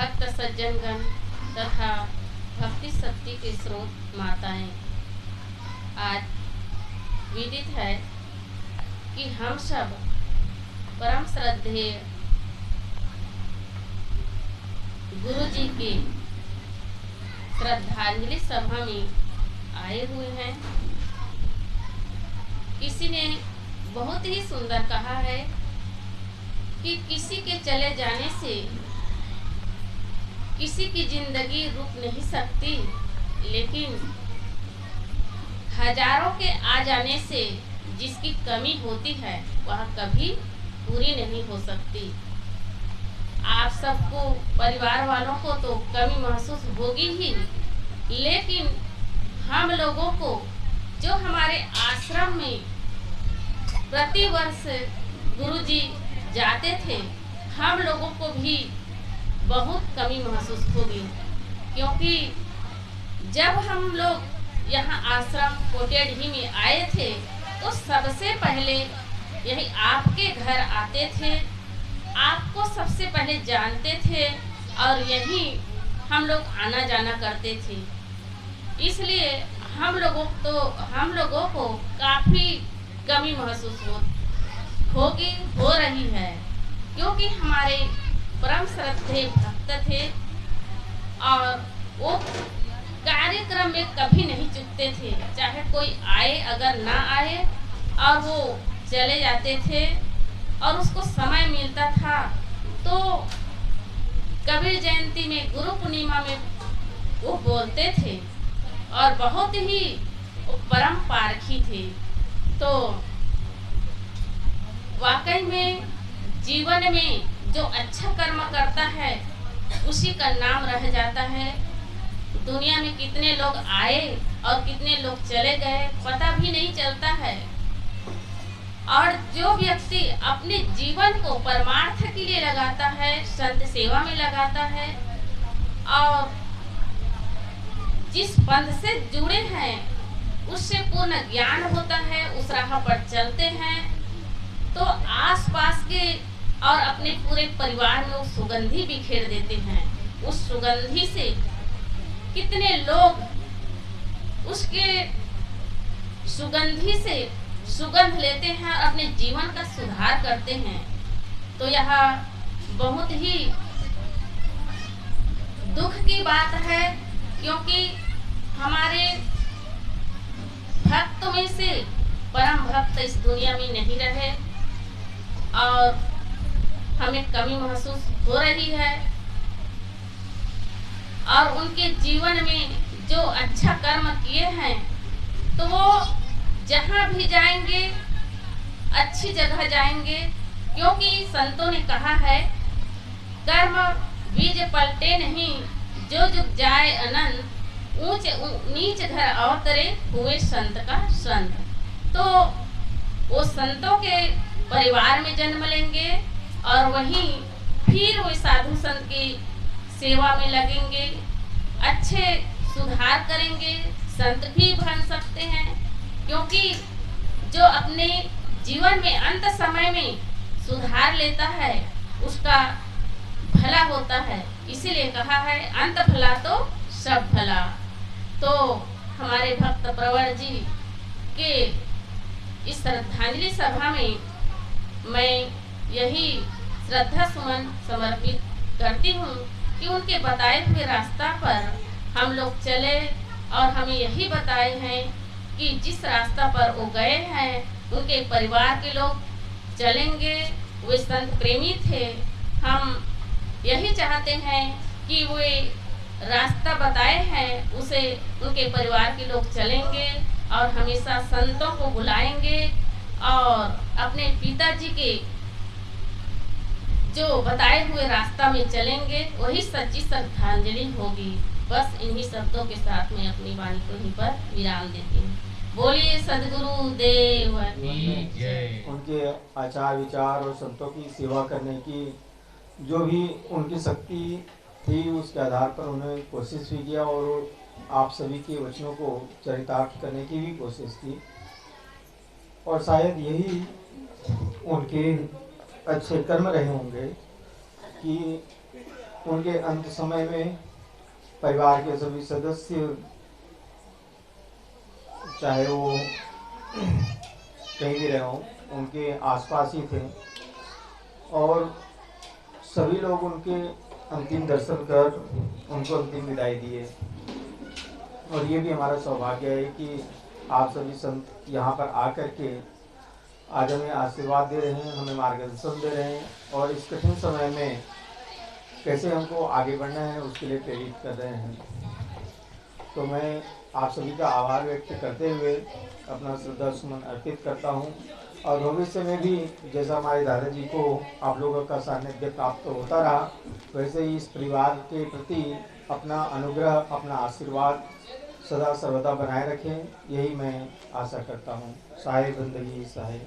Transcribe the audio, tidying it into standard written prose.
भक्त सज्जनगण तथा भक्ति शक्ति के स्रोत माताएं, आज विदित है कि हम सब परम श्रद्धेय गुरु जी के श्रद्धांजलि सभा में आए हुए हैं। किसी ने बहुत ही सुंदर कहा है कि किसी के चले जाने से किसी की जिंदगी रुक नहीं सकती, लेकिन हजारों के आ जाने से जिसकी कमी होती है वह कभी पूरी नहीं हो सकती। आप सबको, परिवार वालों को तो कमी महसूस होगी ही, लेकिन हम लोगों को जो हमारे आश्रम में प्रति वर्ष गुरुजी जाते थे, हम लोगों को भी बहुत कमी महसूस होगी, क्योंकि जब हम लोग यहाँ आश्रम कोटेढ़ी में आए थे तो सबसे पहले यही आपके घर आते थे, आपको सबसे पहले जानते थे और यही हम लोग आना जाना करते थे। इसलिए हम लोगों को काफ़ी कमी महसूस हो रही है, क्योंकि हमारे परम श्रद्धेय भक्त थे और वो कार्यक्रम में कभी नहीं चूकते थे। चाहे कोई आए अगर ना आए, और वो चले जाते थे और उसको समय मिलता था तो कबीर जयंती में, गुरु पूर्णिमा में वो बोलते थे और बहुत ही परम पारखी थे। तो वाकई में जीवन में जो अच्छा कर्म करता है उसी का नाम रह जाता है। दुनिया में कितने लोग आए और कितने लोग चले गए पता भी नहीं चलता है, और जो व्यक्ति अपने जीवन को परमार्थ के लिए लगाता है, संत सेवा में लगाता है और जिस पंथ से जुड़े हैं उससे पूर्ण ज्ञान होता है, उस राह पर चलते हैं, तो आसपास के और अपने पूरे परिवार में वो सुगंधी बिखेर देते हैं। उस सुगंधी से कितने लोग उसके सुगंधी से सुगंध लेते हैं और अपने जीवन का सुधार करते हैं। तो यह बहुत ही दुख की बात है, क्योंकि हमारे भक्त में से परम भक्त इस दुनिया में नहीं रहे और हमें कमी महसूस हो रही है। और उनके जीवन में जो अच्छा कर्म किए हैं तो वो जहाँ भी जाएंगे अच्छी जगह जाएंगे, क्योंकि संतों ने कहा है कर्म बीज पलटे नहीं, जो जुग जाए अनंत, ऊंच नीच घर अवतरे हुए संत का संत। तो वो संतों के परिवार में जन्म लेंगे और वहीं फिर वो साधु संत की सेवा में लगेंगे, अच्छे सुधार करेंगे, संत भी बन सकते हैं, क्योंकि जो अपने जीवन में अंत समय में सुधार लेता है उसका भला होता है। इसीलिए कहा है अंत भला तो सब भला। तो हमारे भक्त प्रवर जी के इस श्रद्धांजलि सभा में मैं यही श्रद्धा सुमन समर्पित करती हूँ कि उनके बताए हुए रास्ता पर हम लोग चले और हमें यही बताए हैं कि जिस रास्ता पर वो गए हैं उनके परिवार के लोग चलेंगे। वे संत प्रेमी थे, हम यही चाहते हैं कि वे रास्ता बताए हैं उसे उनके परिवार के लोग चलेंगे और हमेशा संतों को बुलाएंगे और अपने पिताजी के जो बताए हुए रास्ता में चलेंगे, वही सच्ची श्रद्धांजलि होगी। बस इन्हीं शब्दों के साथ मैं अपनी वाणी को यहीं पर विराम देती हूँ। बोलिए सद्गुरु देव की जय। उनके आचार विचार और संतों की सेवा करने की जो भी उनकी शक्ति थी उसके आधार पर उन्होंने कोशिश भी किया और आप सभी के वचनों को चरितार्थ करने की भी कोशिश की, और शायद यही उनके अच्छे कर्म रहे होंगे कि उनके अंत समय में परिवार के सभी सदस्य, चाहे वो कहीं भी रहे हों, उनके आसपास ही थे और सभी लोग उनके अंतिम दर्शन कर उनको अंतिम विदाई दिए। और ये भी हमारा सौभाग्य है कि आप सभी संत यहाँ पर आकर के आज हमें आशीर्वाद दे रहे हैं, हमें मार्गदर्शन दे रहे हैं और इस कठिन समय में कैसे हमको आगे बढ़ना है उसके लिए प्रेरित कर रहे हैं। तो मैं आप सभी का आभार व्यक्त करते हुए अपना श्रद्धा सुमन अर्पित करता हूँ और भविष्य में भी जैसा हमारे दादाजी को आप लोगों का सानिध्य प्राप्त होता रहा, वैसे ही इस परिवार के प्रति अपना अनुग्रह, अपना आशीर्वाद सदा सर्वदा बनाए रखें, यही मैं आशा करता हूँ। साहे बंदगी साहे।